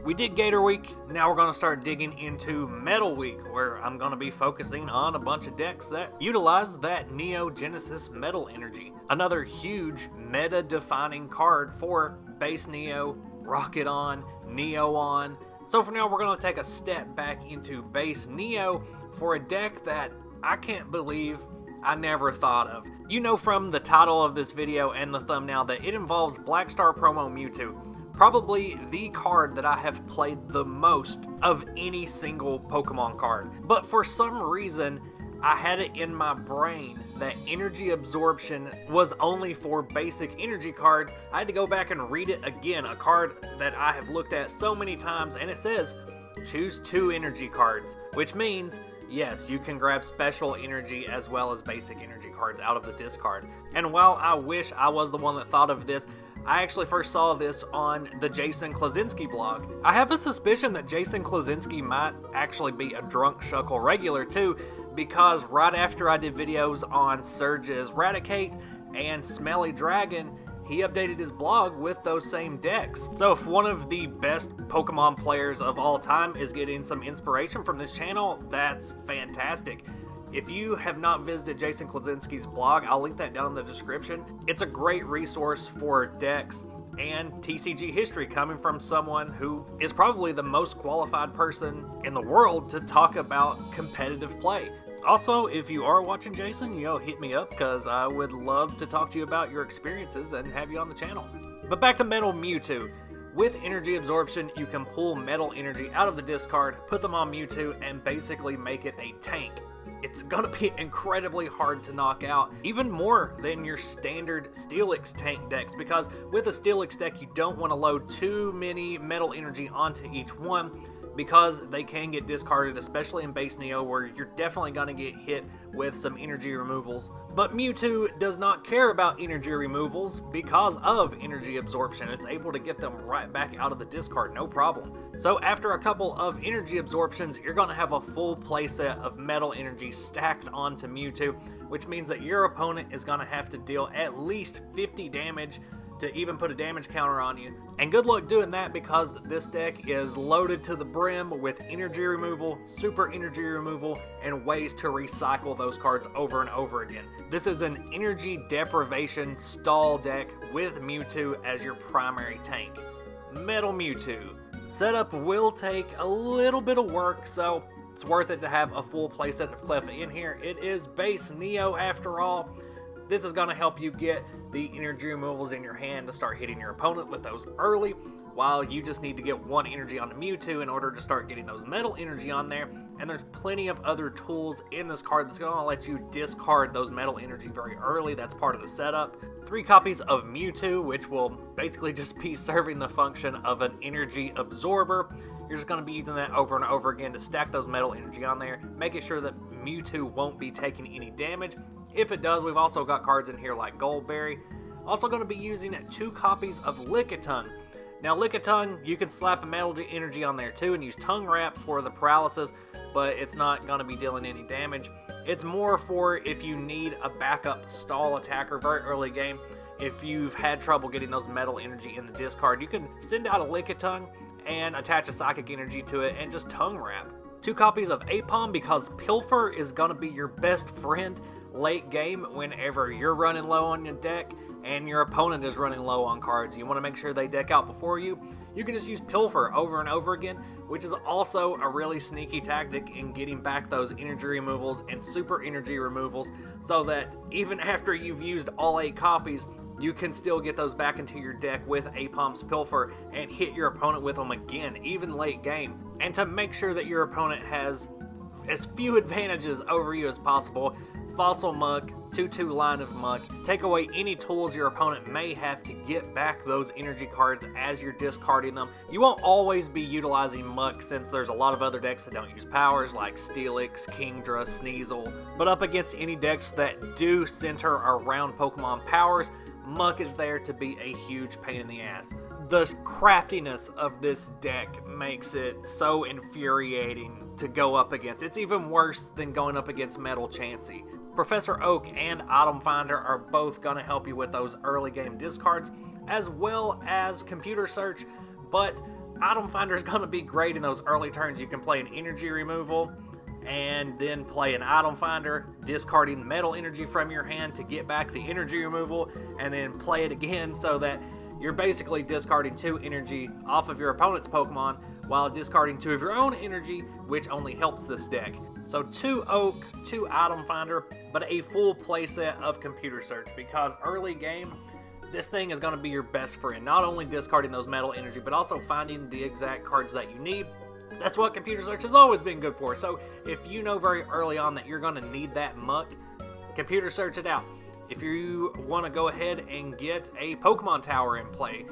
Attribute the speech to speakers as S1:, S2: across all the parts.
S1: We did Gator Week, now we're going to start digging into Metal Week, where I'm going to be focusing on a bunch of decks that utilize that Neo Genesis Metal Energy. Another huge meta-defining card for base Neo, Rocket On, Neo On. So for now, we're going to take a step back into base Neo for a deck that I can't believe I never thought of. You know from the title of this video and the thumbnail that it involves Black Star Promo Mewtwo. Probably the card that I have played the most of any single Pokemon card. But for some reason, I had it in my brain that energy absorption was only for basic energy cards. I had to go back and read it again, a card that I have looked at so many times, and it says, choose 2 energy cards, which means yes, you can grab special energy as well as basic energy cards out of the discard. And while I wish I was the one that thought of this, I actually first saw this on the Jason Klaczynski blog. I have a suspicion that Jason Klaczynski might actually be a DrunkShuckle regular too, because right after I did videos on Surge's Raticate and Smelly Dragon, he updated his blog with those same decks. So if one of the best Pokemon players of all time is getting some inspiration from this channel, that's fantastic. If you have not visited Jason Klaczynski's blog, I'll link that down in the description. It's a great resource for decks and TCG history coming from someone who is probably the most qualified person in the world to talk about competitive play. Also, if you are watching Jason, hit me up because I would love to talk to you about your experiences and have you on the channel. But back to Metal Mewtwo. With energy absorption, you can pull metal energy out of the discard, put them on Mewtwo, and basically make it a tank. It's gonna be incredibly hard to knock out, even more than your standard Steelix tank decks, because with a Steelix deck, you don't want to load too many metal energy onto each one, because they can get discarded, especially in base Neo, where you're definitely going to get hit with some energy removals. But Mewtwo does not care about energy removals because of energy absorption. It's able to get them right back out of the discard, no problem. So after a couple of energy absorptions, you're going to have a full playset of metal energy stacked onto Mewtwo, which means that your opponent is going to have to deal at least 50 damage to even put a damage counter on you. And good luck doing that, because this deck is loaded to the brim with energy removal, super energy removal, and ways to recycle those cards over and over again. This is an energy deprivation stall deck with Mewtwo as your primary tank. Metal Mewtwo. Setup will take a little bit of work, so it's worth it to have a full playset of Cleffa in here. It is base Neo after all. This is going to help you get the energy removals in your hand to start hitting your opponent with those early, while you just need to get 1 energy on the Mewtwo in order to start getting those metal energy on there. And there's plenty of other tools in this card that's going to let you discard those metal energy very early. That's part of the setup. 3 copies of Mewtwo, which will basically just be serving the function of an energy absorber. You're just going to be using that over and over again to stack those metal energy on there, making sure that Mewtwo won't be taking any damage. If it does, we've also got cards in here like Goldberry. Also going to be using 2 copies of Lickitung. Now Lickitung, you can slap a metal energy on there too and use Tongue Wrap for the paralysis, but it's not going to be dealing any damage. It's more for if you need a backup stall attacker very early game. If you've had trouble getting those metal energy in the discard, you can send out a Lickitung and attach a psychic energy to it and just Tongue Wrap. 2 copies of Aipom, because Pilfer is going to be your best friend late game whenever you're running low on your deck and your opponent is running low on cards. You want to make sure they deck out before you. You can just use Pilfer over and over again, which is also a really sneaky tactic in getting back those energy removals and super energy removals, so that even after you've used all 8 copies, you can still get those back into your deck with Aipom's Pilfer and hit your opponent with them again, even late game. And to make sure that your opponent has as few advantages over you as possible, Fossil Muck, 2/2 line of Muck. Take away any tools your opponent may have to get back those energy cards as you're discarding them. You won't always be utilizing Muck, since there's a lot of other decks that don't use powers like Steelix, Kingdra, Sneasel. But up against any decks that do center around Pokemon powers, Muck is there to be a huge pain in the ass. The craftiness of this deck makes it so infuriating to go up against. It's even worse than going up against Metal Chansey. Professor Oak and Item Finder are both going to help you with those early game discards, as well as Computer Search, but Item Finder is going to be great in those early turns. You can play an energy removal and then play an Item Finder, discarding metal energy from your hand to get back the energy removal, and then play it again, so that you're basically discarding 2 energy off of your opponent's Pokemon while discarding 2 of your own energy, which only helps this deck. So 2 Oak, 2 Item Finder, but a full playset of Computer Search, because early game, this thing is going to be your best friend. Not only discarding those metal energy, but also finding the exact cards that you need. That's what Computer Search has always been good for. So if you know very early on that you're going to need that muck, Computer Search it out. If you want to go ahead and get a Pokemon Tower in play,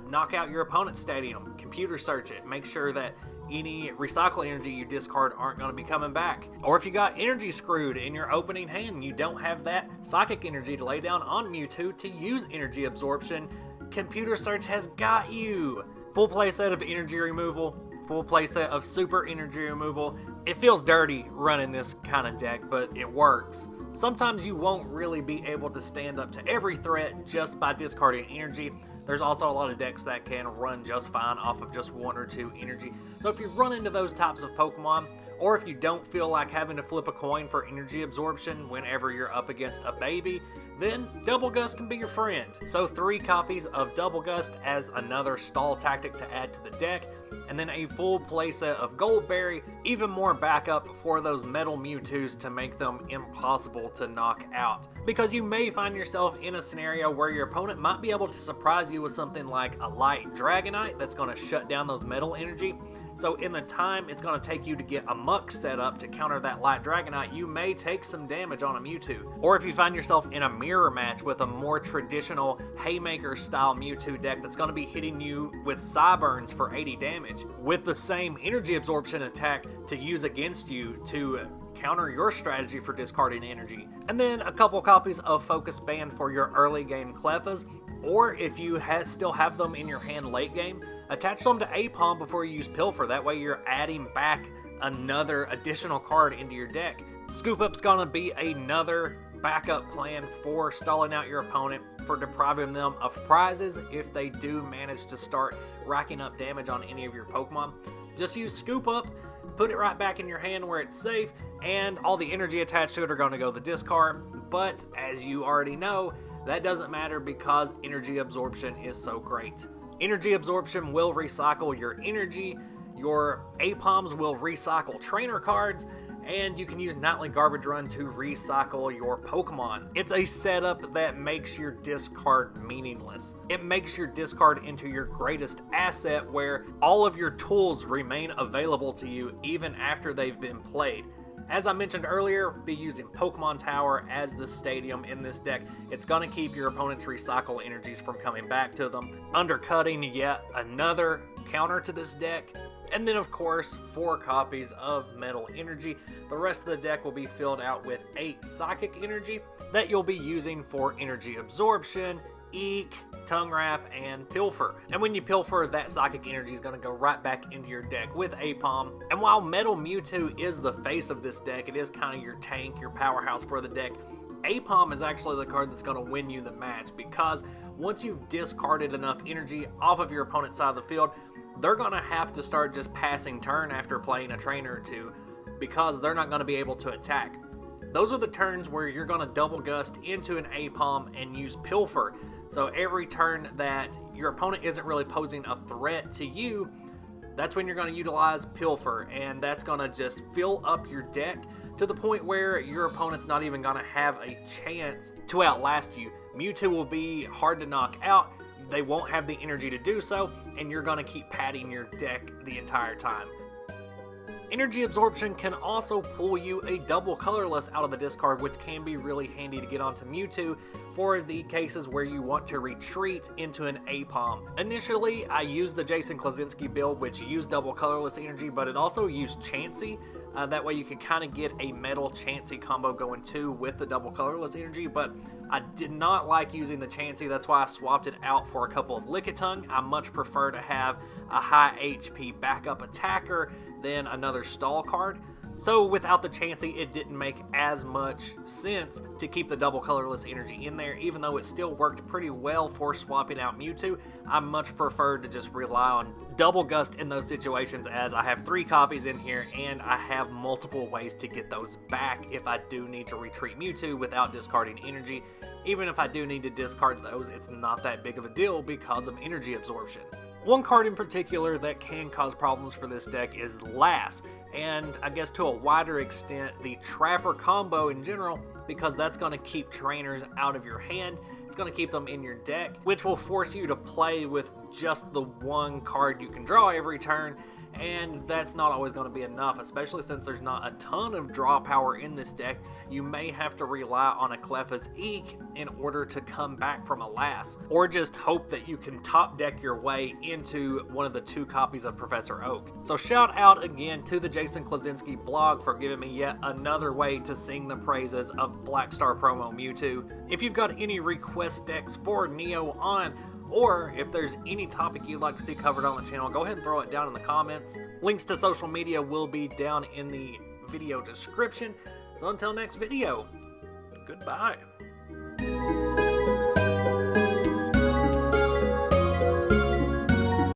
S1: knock out your opponent's stadium, Computer Search it. Make sure that any recycle energy you discard aren't going to be coming back. Or if you got energy screwed in your opening hand, you don't have that psychic energy to lay down on Mewtwo to use energy absorption, Computer Search has got you. Full playset of energy removal, full playset of super energy removal. It feels dirty running this kind of deck, but it works. Sometimes you won't really be able to stand up to every threat just by discarding energy. There's also a lot of decks that can run just fine off of just 1 or 2 energy. So if you run into those types of Pokemon, or if you don't feel like having to flip a coin for energy absorption whenever you're up against a baby, then Double Gust can be your friend. So 3 copies of Double Gust as another stall tactic to add to the deck, and then a full playset of Goldberry, even more backup for those metal Mewtwo's to make them impossible to knock out. Because you may find yourself in a scenario where your opponent might be able to surprise you with something like a light Dragonite that's going to shut down those metal energy. So in the time it's going to take you to get a muck set up to counter that light Dragonite, you may take some damage on a Mewtwo. Or if you find yourself in a mirror match with a more traditional Haymaker style Mewtwo deck that's going to be hitting you with Psyburns for 80 damage, with the same energy absorption attack to use against you to counter your strategy for discarding energy. And then a couple copies of Focus Band for your early game Clefas, or if you still have them in your hand late game, attach them to Aipom before you use Pilfer. That way you're adding back another additional card into your deck. Scoop Up's gonna be another backup plan for stalling out your opponent, for depriving them of prizes if they do manage to start racking up damage on any of your Pokemon. Just use Scoop Up, put it right back in your hand where it's safe, and all the energy attached to it are going to go to the discard. But as you already know, that doesn't matter because energy absorption is so great. Energy absorption will recycle your energy, your Aipoms will recycle trainer cards, and you can use Nightly Garbage Run to recycle your Pokemon. It's a setup that makes your discard meaningless. It makes your discard into your greatest asset, where all of your tools remain available to you even after they've been played. As I mentioned earlier, be using Pokemon Tower as the stadium in this deck. It's going to keep your opponent's recycle energies from coming back to them, undercutting yet another counter to this deck. And then of course, 4 copies of Metal Energy. The rest of the deck will be filled out with 8 Psychic Energy that you'll be using for energy absorption, Eek, Tongue Wrap, and Pilfer. And when you Pilfer, that Psychic Energy is going to go right back into your deck with Aipom. And while Metal Mewtwo is the face of this deck, it is kind of your tank, your powerhouse for the deck, Aipom is actually the card that's going to win you the match, because once you've discarded enough energy off of your opponent's side of the field, they're going to have to start just passing turn after playing a trainer or 2, because they're not going to be able to attack. Those are the turns where you're going to Double Gust into an Aipom and use Pilfer. So every turn that your opponent isn't really posing a threat to you, that's when you're going to utilize Pilfer, and that's going to just fill up your deck to the point where your opponent's not even going to have a chance to outlast you. Mewtwo will be hard to knock out, they won't have the energy to do so, and you're going to keep padding your deck the entire time. Energy absorption can also pull you a double colorless out of the discard, which can be really handy to get onto Mewtwo for the cases where you want to retreat into an Aipom. Initially, I used the Jason Klaczynski build, which used double colorless energy, but it also used Chansey. That way you can kind of get a metal Chansey combo going too with the double colorless energy, but I did not like using the Chansey. That's why I swapped it out for a couple of Lickitung. I much prefer to have a high HP backup attacker than another stall card. So without the Chansey, it didn't make as much sense to keep the double colorless energy in there, even though it still worked pretty well for swapping out Mewtwo. I much prefer to just rely on double gust in those situations, as I have 3 copies in here and I have multiple ways to get those back if I do need to retreat Mewtwo without discarding energy. Even if I do need to discard those, it's not that big of a deal because of energy absorption. One card in particular that can cause problems for this deck is Lass, and I guess to a wider extent the Trapper combo in general, because that's going to keep trainers out of your hand. It's going to keep them in your deck, which will force you to play with just the one card you can draw every turn, and that's not always going to be enough, especially since there's not a ton of draw power in this deck. You may have to rely on a Clefaiz Eek in order to come back from a Lass, or just hope that you can top deck your way into one of the 2 copies of Professor Oak. So shout out again to the Jason Klaczynski blog for giving me yet another way to sing the praises of Black Star Promo Mewtwo. If you've got any request decks for Neo on, or if there's any topic you'd like to see covered on the channel, go ahead and throw it down in the comments. Links to social media will be down in the video description. So until next video, goodbye.